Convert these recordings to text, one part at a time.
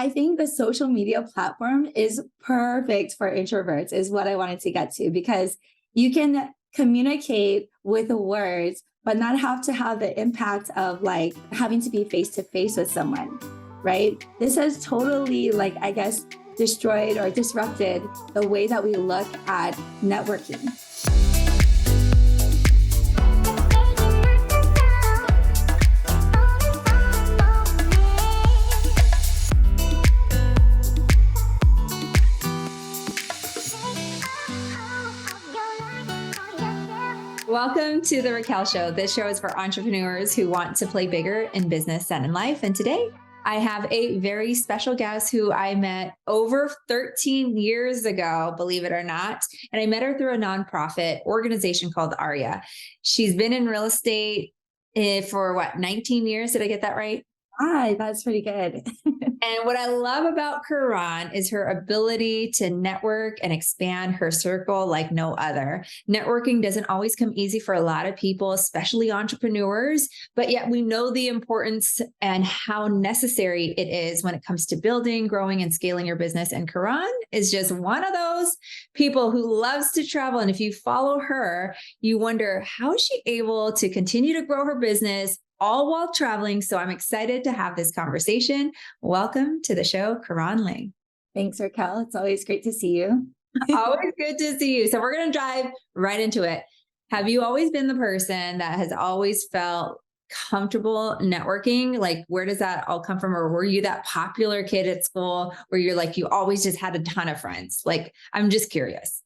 I think the social media platform is perfect for introverts, is what I wanted to get to, because you can communicate with words, but not have to have the impact of like having to be face to face with someone, right? This has totally, like, I guess, destroyed or disrupted the way that we look at networking. Welcome to the Raquel Show. This show is for entrepreneurs who want to play bigger in business and in life. And today I have a very special guest who I met over 13 years ago, believe it or not. And I met her through a nonprofit organization called ARIA. She's been in real estate for 19 years? Did I get that right? Hi, that's pretty good. And what I love about Caron is her ability to network and expand her circle like no other. Networking doesn't always come easy for a lot of people, especially entrepreneurs, but yet we know the importance and how necessary it is when it comes to building, growing, and scaling your business. And Caron is just one of those people who loves to travel. And if you follow her, you wonder, how is she able to continue to grow her business all while traveling? So I'm excited to have this conversation. Welcome to the show, Caron Ling. Thanks, Raquel. It's always great to see you. Always good to see you. So we're going to dive right into it. Have you always been the person that has always felt comfortable networking? Like, where does that all come from? Or were you that popular kid at school where you're like, you always just had a ton of friends? Like, I'm just curious.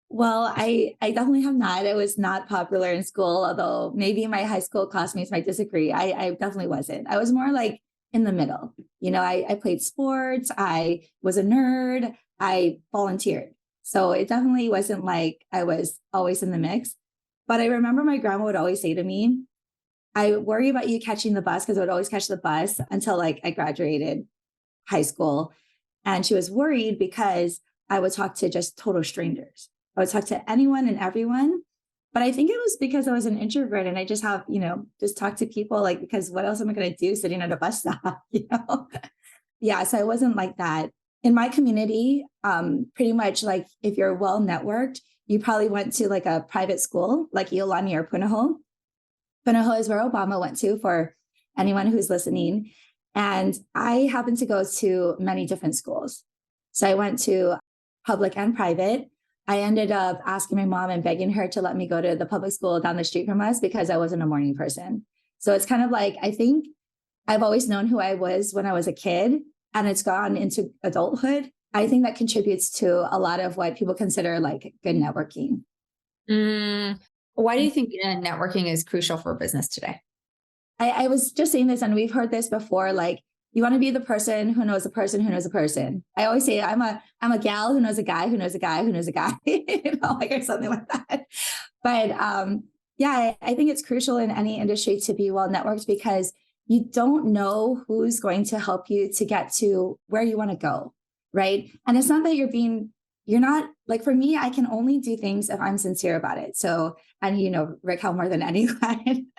Well, I definitely have not. I was not popular in school, although maybe my high school classmates might disagree. I definitely wasn't. I was more like in the middle. You know, I played sports. I was a nerd. I volunteered. So it definitely wasn't like I was always in the mix. But I remember my grandma would always say to me, I worry about you catching the bus, because I would always catch the bus until like I graduated high school. And she was worried because I would talk to just total strangers. I would talk to anyone and everyone. But I think it was because I was an introvert and I just have, just talk to people, like, because what else am I going to do sitting at a bus stop, Yeah, so I wasn't like that. In my community, pretty much like if you're well networked, you probably went to like a private school like Iolani or Punahou. Punahou is where Obama went to, for anyone who's listening. And I happened to go to many different schools. So I went to public and private. I ended up asking my mom and begging her to let me go to the public school down the street from us because I wasn't a morning person. So it's kind of like, I think I've always known who I was when I was a kid, and it's gone into adulthood. I think that contributes to a lot of what people consider like good networking. Why do you think networking is crucial for business today? I was just saying this, and we've heard this before, like, you want to be the person who knows a person who knows a person. I always say I'm a gal who knows a guy who knows a guy who knows a guy, like, or something like that. But yeah, I think it's crucial in any industry to be well networked, because you don't know who's going to help you to get to where you want to go, right? And it's not that you're not, like, for me, I can only do things if I'm sincere about it. So, and Raquel, more than anyone,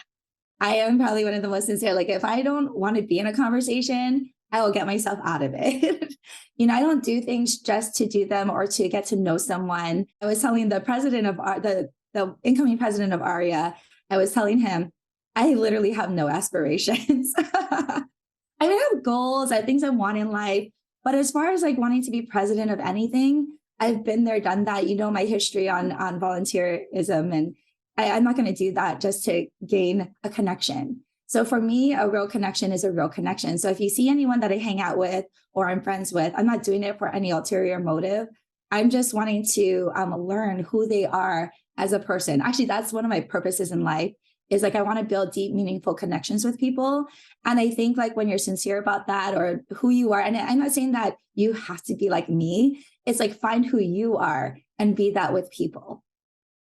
I am probably one of the most sincere. Like, if I don't want to be in a conversation, I will get myself out of it. I don't do things just to do them or to get to know someone. I was telling the president of the incoming president of ARIA, I was telling him, I literally have no aspirations. I have goals, I have things I want in life. But as far as like wanting to be president of anything, I've been there, done that. My history on volunteerism, and I'm not going to do that just to gain a connection. So for me, a real connection is a real connection. So if you see anyone that I hang out with or I'm friends with, I'm not doing it for any ulterior motive. I'm just wanting to learn who they are as a person. Actually, that's one of my purposes in life, is like I want to build deep, meaningful connections with people. And I think like when you're sincere about that, or who you are, and I'm not saying that you have to be like me. It's like, find who you are and be that with people.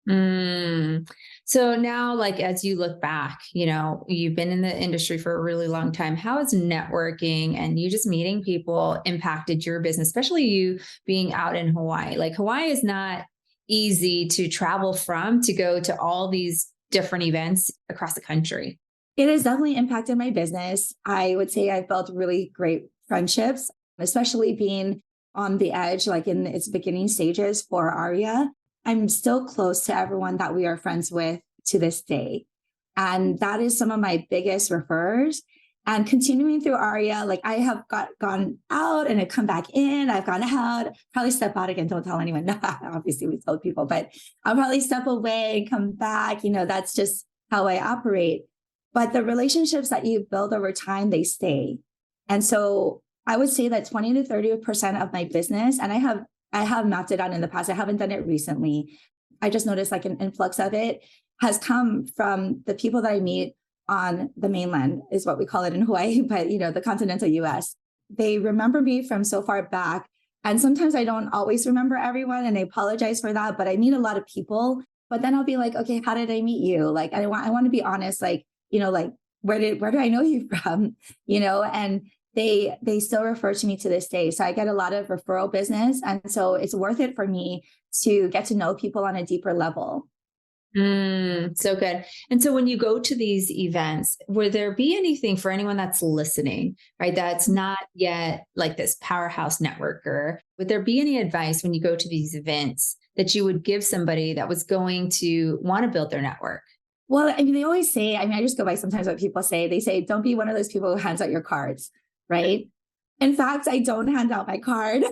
So now, like, as you look back, you've been in the industry for a really long time. How has networking and you just meeting people impacted your business, especially you being out in Hawaii? Like, Hawaii is not easy to travel from to go to all these different events across the country. It has definitely impacted my business. I would say I've built really great friendships. especially being on the edge, like in its beginning stages for Aria. I'm still close to everyone that we are friends with to this day. And that is some of my biggest referrers. And continuing through Aria, like I have gone out and I come back in, I've gone out, probably step out again, don't tell anyone. No, obviously we told people, but I'll probably step away and come back. That's just how I operate. But the relationships that you build over time, they stay. And so I would say that 20 to 30% of my business, and I have mapped it out in the past. I haven't done it recently. I just noticed like an influx of it has come from the people that I meet on the mainland, is what we call it in Hawaii, but the continental US. They remember me from so far back. And sometimes I don't always remember everyone, and I apologize for that, but I meet a lot of people. But then I'll be like, okay, how did I meet you? Like, I want to be honest, like, like where do I know you from? And they still refer to me to this day. So I get a lot of referral business. And so it's worth it for me to get to know people on a deeper level. So good. And so when you go to these events, would there be anything for anyone that's listening, right? That's not yet like this powerhouse networker. Would there be any advice when you go to these events that you would give somebody that was going to want to build their network? Well, they always say, I just go by sometimes what people say. They say, don't be one of those people who hands out your cards, right? In fact, I don't hand out my card.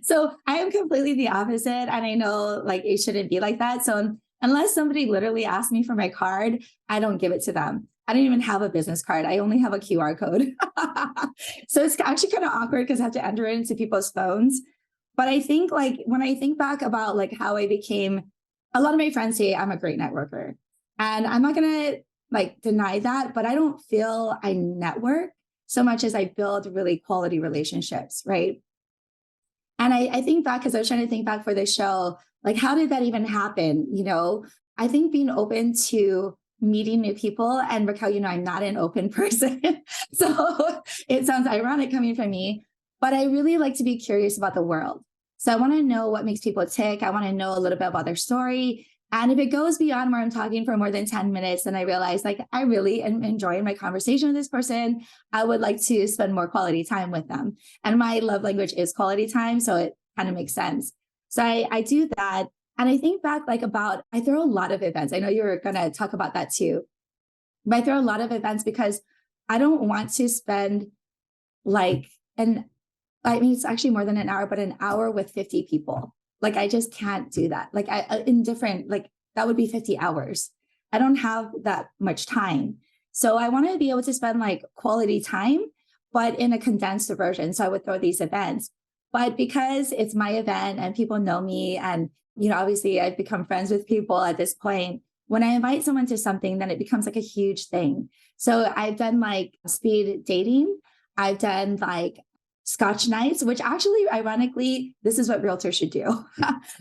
So I am completely the opposite. And I know like it shouldn't be like that. So unless somebody literally asks me for my card, I don't give it to them. I don't even have a business card. I only have a QR code. So it's actually kind of awkward because I have to enter it into people's phones. But I think like when I think back about like how I became, a lot of my friends say I'm a great networker. And I'm not going to like deny that, but I don't feel I network so much as I build really quality relationships, right? And I think back, because I was trying to think back for this show, like, how did that even happen? I think being open to meeting new people, and Raquel, I'm not an open person. So it sounds ironic coming from me, but I really like to be curious about the world. So I want to know what makes people tick. I want to know a little bit about their story. And if it goes beyond where I'm talking for more than 10 minutes, then I realize like I really am enjoying my conversation with this person. I would like to spend more quality time with them. And my love language is quality time. So it kind of makes sense. So I do that. And I think back like I throw a lot of events. I know you were going to talk about that too. But I throw a lot of events because I don't want to spend it's actually more than an hour, but an hour with 50 people. Like, I just can't do that. Like that would be 50 hours. I don't have that much time. So I want to be able to spend like quality time, but in a condensed version. So I would throw these events, but because it's my event and people know me and, obviously I've become friends with people at this point, when I invite someone to something, then it becomes like a huge thing. So I've done like speed dating. I've done like Scotch nights, which actually, ironically, this is what realtors should do.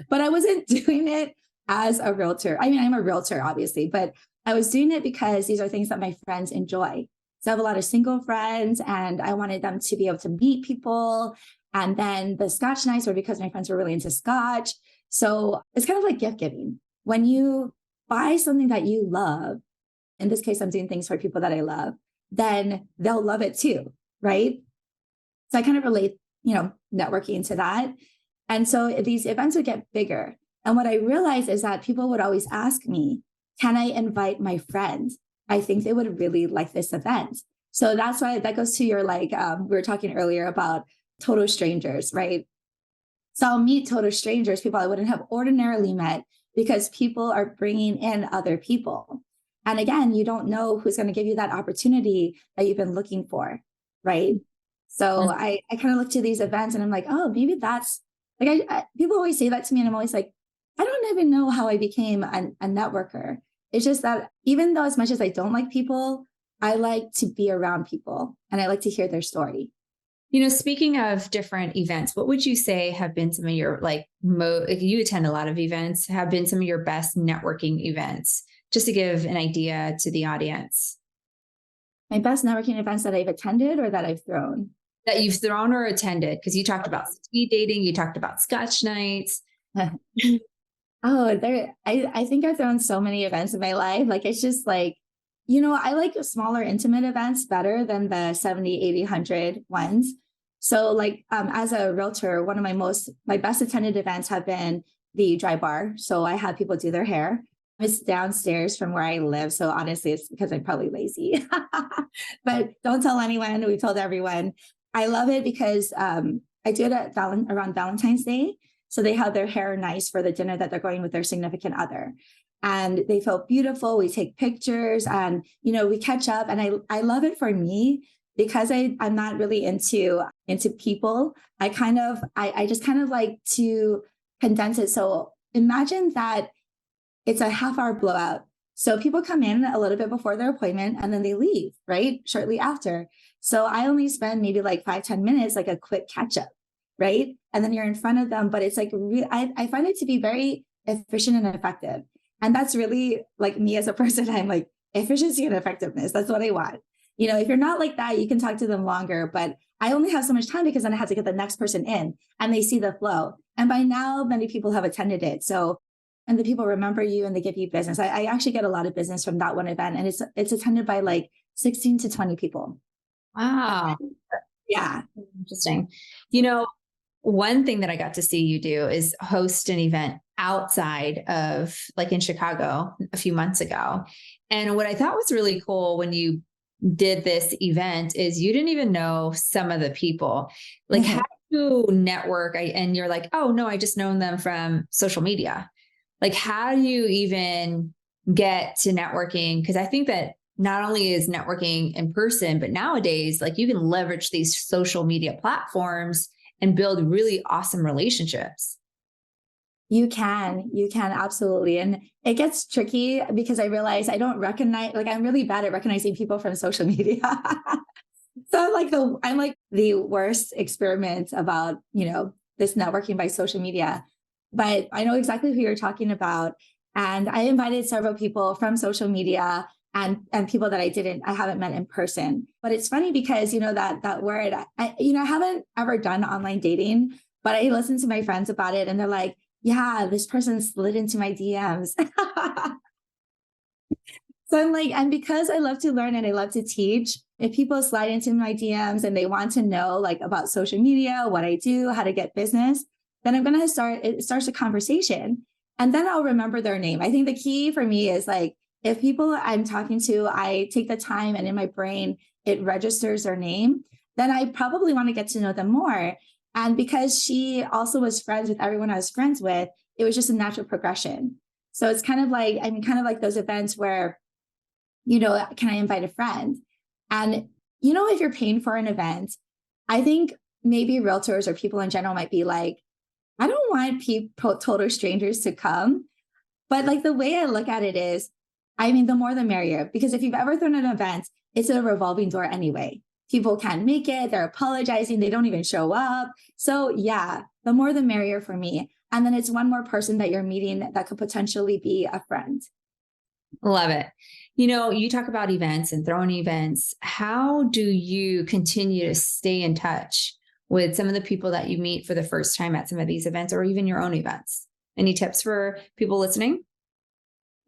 But I wasn't doing it as a realtor. I mean, I'm a realtor, obviously, but I was doing it because these are things that my friends enjoy. So I have a lot of single friends and I wanted them to be able to meet people. And then the Scotch nights were because my friends were really into Scotch. So it's kind of like gift giving. When you buy something that you love, in this case, I'm doing things for people that I love, then they'll love it too, right? So I kind of relate, networking to that. And so these events would get bigger. And what I realized is that people would always ask me, can I invite my friends? I think they would really like this event. So that's why that goes to your, we were talking earlier about total strangers, right? So I'll meet total strangers, people I wouldn't have ordinarily met because people are bringing in other people. And again, you don't know who's going to give you that opportunity that you've been looking for, right? So I kind of look to these events and I'm like, oh, maybe that's like, people always say that to me. And I'm always like, I don't even know how I became a networker. It's just that even though as much as I don't like people, I like to be around people and I like to hear their story. Speaking of different events, what would you say have been some of your if you attend a lot of events, have been some of your best networking events, just to give an idea to the audience? My best networking events that I've attended or that I've thrown? That you've thrown or attended, because you talked about speed dating, you talked about Scotch nights. I think I've thrown so many events in my life. Like, it's just like, I like smaller, intimate events better than the 70, 80, 100 ones. So like as a realtor, one of my best attended events have been the dry bar. So I have people do their hair. It's downstairs from where I live. So honestly, it's because I'm probably lazy. But don't tell anyone. We told everyone. I love it because I do it around Valentine's Day. So they have their hair nice for the dinner that they're going with their significant other. And they feel beautiful. We take pictures and, we catch up. And I love it for me because I'm not really into people. I just kind of like to condense it. So imagine that it's a half-hour blowout. So people come in a little bit before their appointment and then they leave, right? Shortly after. So I only spend maybe like 5-10 minutes, like a quick catch up, right? And then you're in front of them, but it's like, I find it to be very efficient and effective. And that's really like me as a person. I'm like, efficiency and effectiveness. That's what I want. If you're not like that, you can talk to them longer, but I only have so much time because then I have to get the next person in and they see the flow. And by now, many people have attended it. And the people remember you and they give you business. I actually get a lot of business from that one event, and it's attended by like 16 to 20 people. Wow. Yeah. Interesting. One thing that I got to see you do is host an event outside of like in Chicago a few months ago. And what I thought was really cool when you did this event is you didn't even know some of the people. Like how do you network? And you're like, oh no, I just known them from social media. Like, how do you even get to networking? Because I think that not only is networking in person, but nowadays, like you can leverage these social media platforms and build really awesome relationships. You can absolutely. And it gets tricky because I realize I don't recognize, like I'm really bad at recognizing people from social media. So I'm like the worst experiment about, this networking by social media. But I know exactly who you're talking about. And I invited several people from social media and people that I haven't met in person. But it's funny because, that word, I haven't ever done online dating, but I listen to my friends about it and they're like, yeah, this person slid into my DMs. So I'm like, and because I love to learn and I love to teach, if people slide into my DMs and they want to know like about social media, what I do, how to get business, then it starts a conversation and then I'll remember their name. I think the key for me is like, if people I'm talking to, I take the time and in my brain, it registers their name, then I probably want to get to know them more. And because she also was friends with everyone I was friends with, it was just a natural progression. So it's kind of like those events where, can I invite a friend? And, if you're paying for an event, I think maybe realtors or people in general might be like, I don't want people, total strangers to come. But like the way I look at it is, the more the merrier, because if you've ever thrown an event, it's a revolving door anyway. People can't make it. They're apologizing. They don't even show up. So yeah, the more the merrier for me. And then it's one more person that you're meeting that could potentially be a friend. Love it. You talk about events and throwing events. How do you continue to stay in touch with some of the people that you meet for the first time at some of these events or even your own events? Any tips for people listening?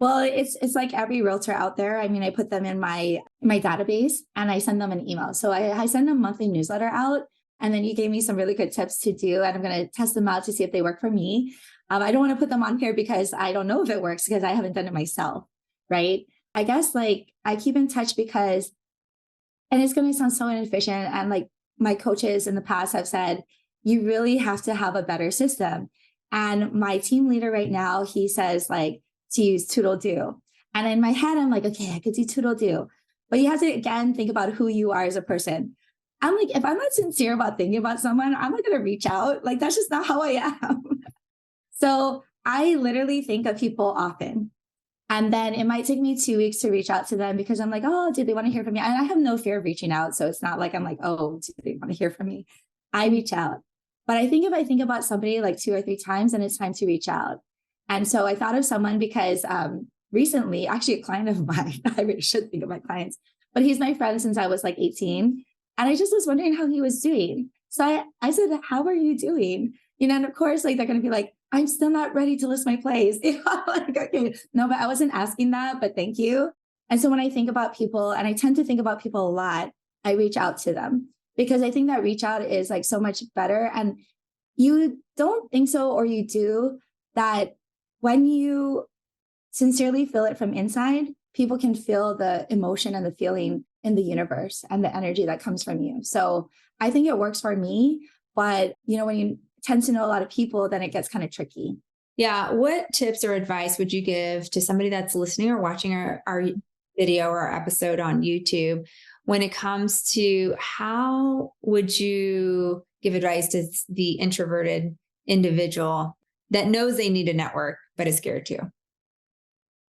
Well, it's like every realtor out there. I put them in my database and I send them an email. So I send a monthly newsletter out. And then you gave me some really good tips to do. And I'm going to test them out to see if they work for me. I don't want to put them on here because I don't know if it works because I haven't done it myself. Right. I guess like I keep in touch because, and it's going to sound so inefficient. And like my coaches in the past have said, you really have to have a better system. And my team leader right now, he says like to use Toodle Do. And in my head, I'm like, okay, I could do Toodle Do. But you have to, again, think about who you are as a person. I'm like, if I'm not sincere about thinking about someone, I'm not going to reach out. Like, that's just not how I am. So I literally think of people often. And then it might take me 2 weeks to reach out to them because I'm like, oh, do they want to hear from me? And I have no fear of reaching out. So it's not like I'm like, oh, do they want to hear from me? I reach out. But I think if I think about somebody like 2 or 3 times, then it's time to reach out. And so I thought of someone because recently, actually a client of mine, I really should think of my clients, but he's my friend since I was like 18. And I just was wondering how he was doing. So I said, how are you doing? And of course, like, they're going to be like, I'm still not ready to list my place. Like, okay, no, but I wasn't asking that, but thank you. And so when I think about people, and I tend to think about people a lot, I reach out to them because I think that reach out is like so much better. And you don't think so, or you do, that when you sincerely feel it from inside, people can feel the emotion and the feeling in the universe and the energy that comes from you. So I think it works for me. But, when you tend to know a lot of people, then it gets kind of tricky. Yeah. What tips or advice would you give to somebody that's listening or watching our video or episode on YouTube when it comes to how would you give advice to the introverted individual that knows they need a network, but is scared to?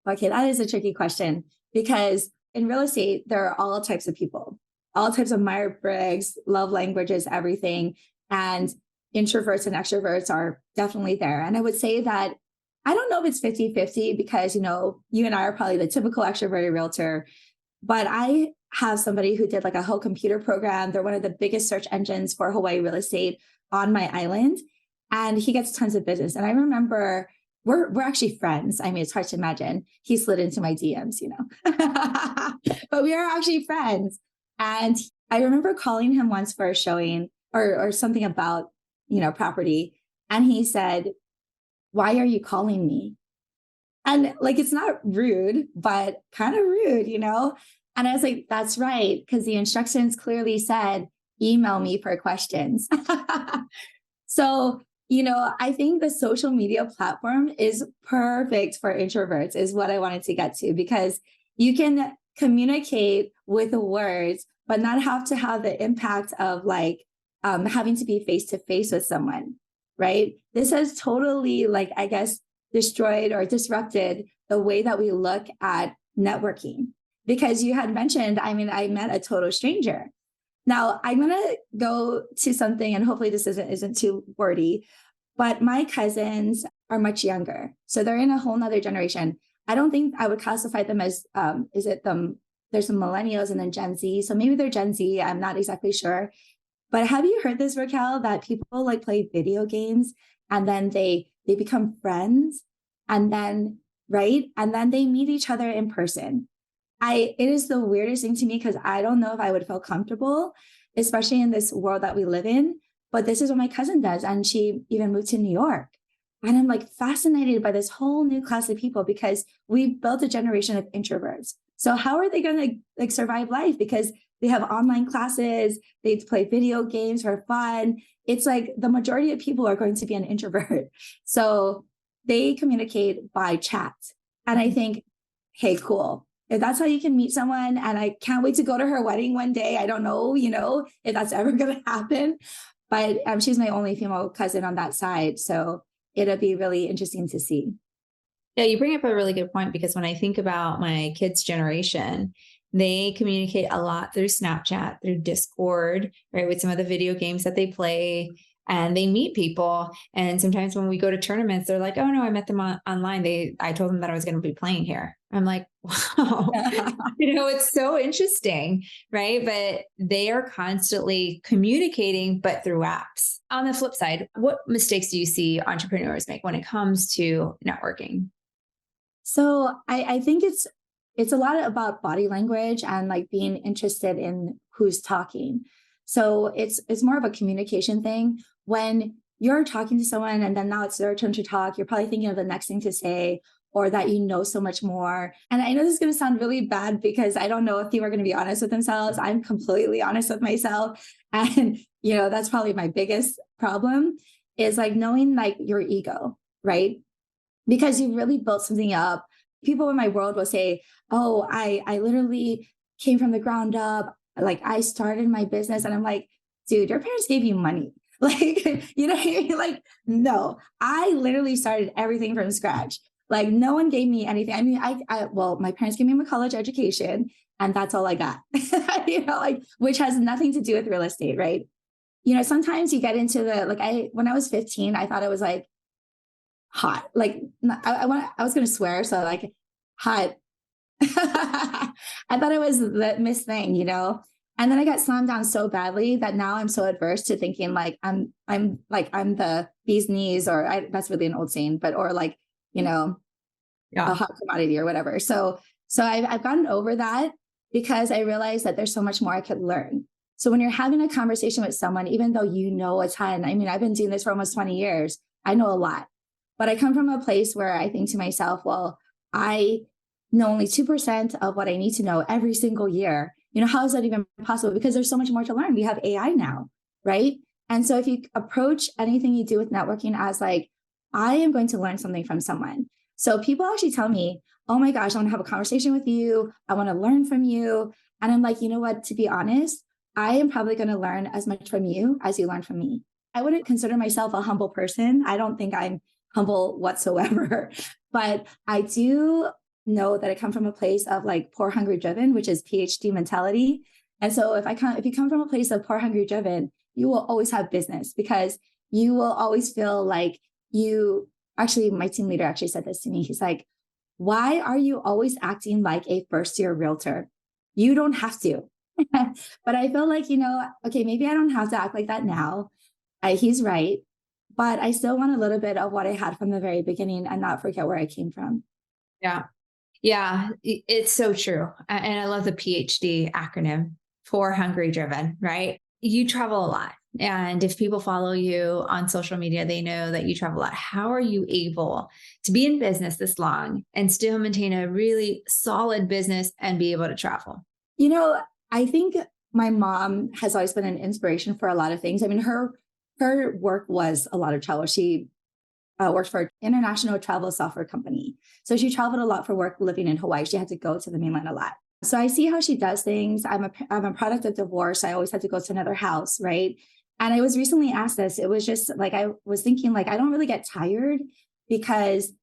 Okay, that is a tricky question because in real estate, there are all types of people, all types of Myers-Briggs, love languages, everything. And introverts and extroverts are definitely there. And I would say that I don't know if it's 50-50 because, you and I are probably the typical extroverted realtor, but I have somebody who did like a whole computer program. They're one of the biggest search engines for Hawaii real estate on my island. And he gets tons of business. And I remember we're actually friends. I mean, it's hard to imagine. He slid into my DMs, but we are actually friends. And I remember calling him once for a showing or something about, property. And he said, "Why are you calling me?" And like, it's not rude, but kind of rude, And I was like, that's right. Because the instructions clearly said, email me for questions. So, I think the social media platform is perfect for introverts is what I wanted to get to, because you can communicate with the words, but not have to have the impact of like having to be face to face with someone, right? This has totally I guess, destroyed or disrupted the way that we look at networking. Because you had mentioned, I met a total stranger. Now I'm going to go to something, and hopefully this isn't too wordy, but my cousins are much younger. So they're in a whole nother generation. I don't think I would classify them as, there's some millennials and then Gen Z. So maybe they're Gen Z. I'm not exactly sure. But have you heard this, Raquel, that people play video games and then they become friends and then, right? And then they meet each other in person. It is the weirdest thing to me because I don't know if I would feel comfortable, especially in this world that we live in. But this is what my cousin does. And she even moved to New York. And I'm fascinated by this whole new class of people because we've built a generation of introverts. So how are they going to survive life? Because they have online classes, they play video games for fun. It's the majority of people are going to be an introvert. So they communicate by chat. And I think, hey, cool. If that's how you can meet someone, and I can't wait to go to her wedding one day. I don't know, if that's ever going to happen. But she's my only female cousin on that side. So it'll be really interesting to see. Yeah, you bring up a really good point because when I think about my kids' generation, they communicate a lot through Snapchat, through Discord, right, with some of the video games that they play, and they meet people. And sometimes when we go to tournaments, they're like, "Oh no, I met them online. I told them that I was going to be playing here." I'm like, wow, it's so interesting, right? But they are constantly communicating, but through apps. On the flip side, what mistakes do you see entrepreneurs make when it comes to networking? So I think it's a lot about body language and being interested in who's talking. So it's more of a communication thing. When you're talking to someone and then now it's their turn to talk, you're probably thinking of the next thing to say, or that so much more. And I know this is going to sound really bad because I don't know if people are going to be honest with themselves. I'm completely honest with myself. And, that's probably my biggest problem is knowing your ego, right? Because you've really built something up. People in my world will say, "Oh, I literally came from the ground up. I started my business." And I'm like, dude, your parents gave you money. No, I literally started everything from scratch. No one gave me anything. I mean, well, my parents gave me my college education and that's all I got, which has nothing to do with real estate, right? Sometimes you get into when I was 15, I thought it was hot. I was going to swear. So hot. I thought it was the Miss thing, and then I got slammed down so badly that now I'm so adverse to thinking I'm the bee's knees, or that's really an old saying, but, or Yeah. a hot commodity or whatever. So So I've gotten over that because I realized that there's so much more I could learn. So when you're having a conversation with someone, even though you know a ton, I mean, I've been doing this for almost 20 years, I know a lot, but I come from a place where I think to myself, well, I know only 2% of what I need to know every single year. How is that even possible? Because there's so much more to learn. We have AI now, right? And so if you approach anything you do with networking as like, I am going to learn something from someone. So people actually tell me, oh my gosh, I want to have a conversation with you. I want to learn from you. And I'm like, you know what, to be honest, I am probably going to learn as much from you as you learn from me. I wouldn't consider myself a humble person. I don't think I'm humble whatsoever, but I do know that I come from a place of like poor, hungry, driven, which is PhD mentality. And so if you come from a place of poor, hungry, driven, you will always have business because you will always feel like my team leader actually said this to me. He's like, why are you always acting like a first-year realtor? You don't have to. But I feel like, okay, maybe I don't have to act like that now. He's right. But I still want a little bit of what I had from the very beginning and not forget where I came from. Yeah. Yeah. It's so true. And I love the PhD acronym, for hungry driven, right? You travel a lot. And if people follow you on social media, they know that you travel a lot. How are you able to be in business this long and still maintain a really solid business and be able to travel? I think my mom has always been an inspiration for a lot of things. I mean, her work was a lot of travel. She worked for an international travel software company. So she traveled a lot for work living in Hawaii. She had to go to the mainland a lot. So I see how she does things. I'm a product of divorce. I always had to go to another house, right? And I was recently asked this. It was just like, I was thinking like, I don't really get tired because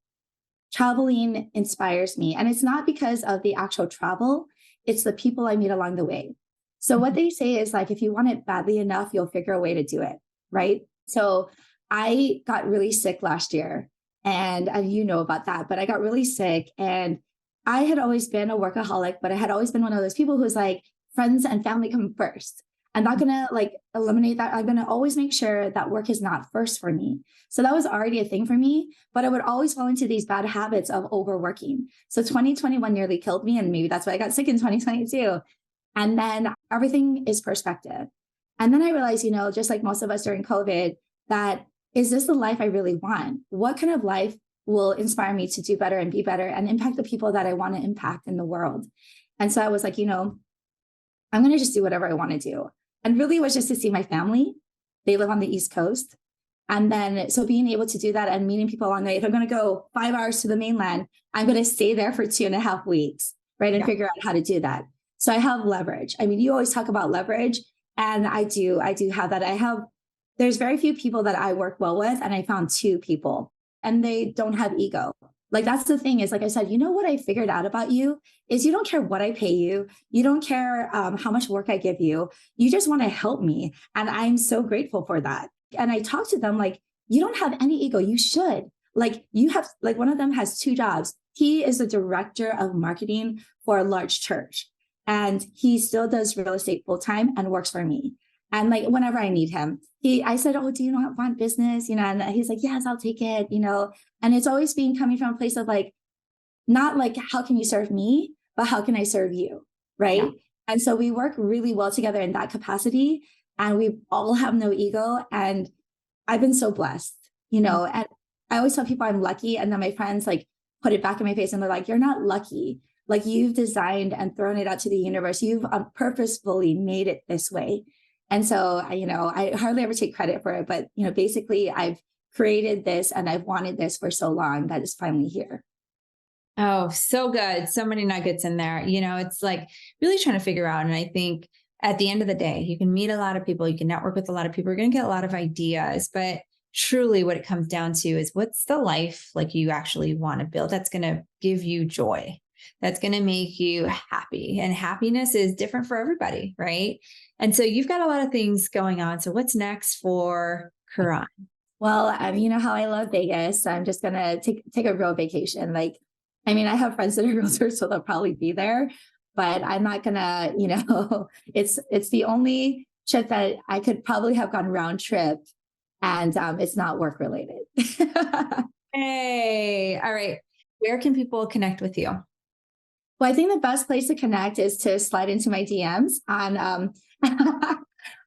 traveling inspires me. And it's not because of the actual travel. It's the people I meet along the way. So what they say is like, if you want it badly enough, you'll figure a way to do it, right? So I got really sick last year and you know about that, but I got really sick and I had always been a workaholic, but I had always been one of those people who's like friends and family come first. I'm not going to like eliminate that. I'm going to always make sure that work is not first for me. So that was already a thing for me, but I would always fall into these bad habits of overworking. So 2021 nearly killed me. And maybe that's why I got sick in 2022. And then everything is perspective. And then I realized, just like most of us during COVID, that is this the life I really want? What kind of life will inspire me to do better and be better and impact the people that I want to impact in the world? And so I was like, I'm going to just do whatever I want to do. And really it was just to see my family. They live on the East Coast. And then, so being able to do that and meeting people along the way, if I'm going to go 5 hours to the mainland, I'm going to stay there for 2.5 weeks, right? And figure out how to do that. So I have leverage. I mean, you always talk about leverage and I do have that. There's very few people that I work well with. And I found 2 people and they don't have ego. Like that's the thing is, like I said, what I figured out about you is you don't care what I pay you. You don't care how much work I give you. You just want to help me. And I'm so grateful for that. And I talk to them like, you don't have any ego. You should. Like you have, like one of them has 2 jobs. He is the director of marketing for a large church. And he still does real estate full time and works for me. And like whenever I need him, I said, oh, do you not want business? And he's like, yes, I'll take it, and it's always been coming from a place of like, not like, how can you serve me, but how can I serve you? Right. Yeah. And so we work really well together in that capacity and we all have no ego. And I've been so blessed, and I always tell people I'm lucky. And then my friends like put it back in my face and they're like, you're not lucky. Like you've designed and thrown it out to the universe. You've purposefully made it this way. And so, I hardly ever take credit for it, but, basically I've created this and I've wanted this for so long that it's finally here. Oh, so good. So many nuggets in there. It's like really trying to figure out. And I think at the end of the day, you can meet a lot of people, you can network with a lot of people, you're going to get a lot of ideas, but truly what it comes down to is what's the life like you actually want to build that's going to give you joy, that's going to make you happy. And happiness is different for everybody, right? And so you've got a lot of things going on. So what's next for Caron? Well, you know how I love Vegas. So I'm just going to take a real vacation. Like, I mean, I have friends that are realtors, so they'll probably be there, but I'm not going to, it's the only trip that I could probably have gone round trip and it's not work related. Hey, all right. Where can people connect with you? Well, I think the best place to connect is to slide into my DMs on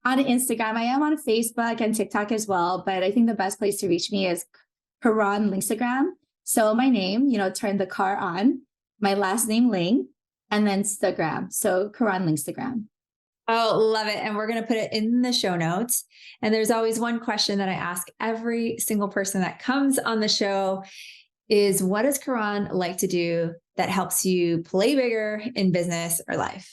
on Instagram. I am on Facebook and TikTok as well, but I think the best place to reach me is Caron Lingstagram. So my name, turn the car on, my last name Ling, and then Instagram. So Caron Lingstagram. Oh, love it. And we're going to put it in the show notes. And there's always one question that I ask every single person that comes on the show is, what does Caron like to do that helps you play bigger in business or life?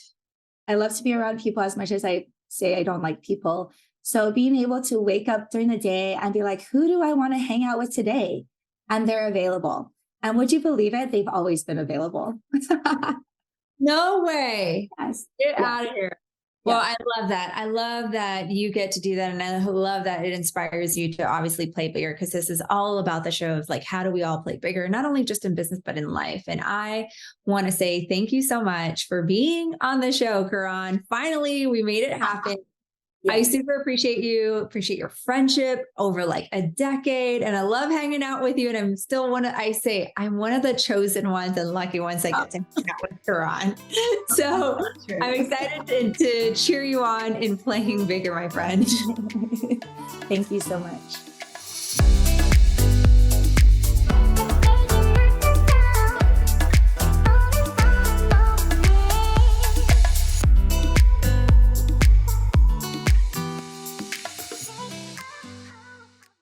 I love to be around people as much as I say I don't like people. So being able to wake up during the day and be like, who do I want to hang out with today? And they're available. And would you believe it? They've always been available. No way. Yes. Get Yeah. out of here. Well, I love that. I love that you get to do that. And I love that it inspires you to obviously play bigger, because this is all about the show of like, how do we all play bigger, not only just in business, but in life. And I want to say thank you so much for being on the show, Caron. Finally, we made it happen. Yes. I super appreciate you, appreciate your friendship over like a decade. And I love hanging out with you. And I'm still I'm one of the chosen ones and lucky ones that get to hang out with Caron. So I'm excited to cheer you on in playing bigger, my friend. Thank you so much.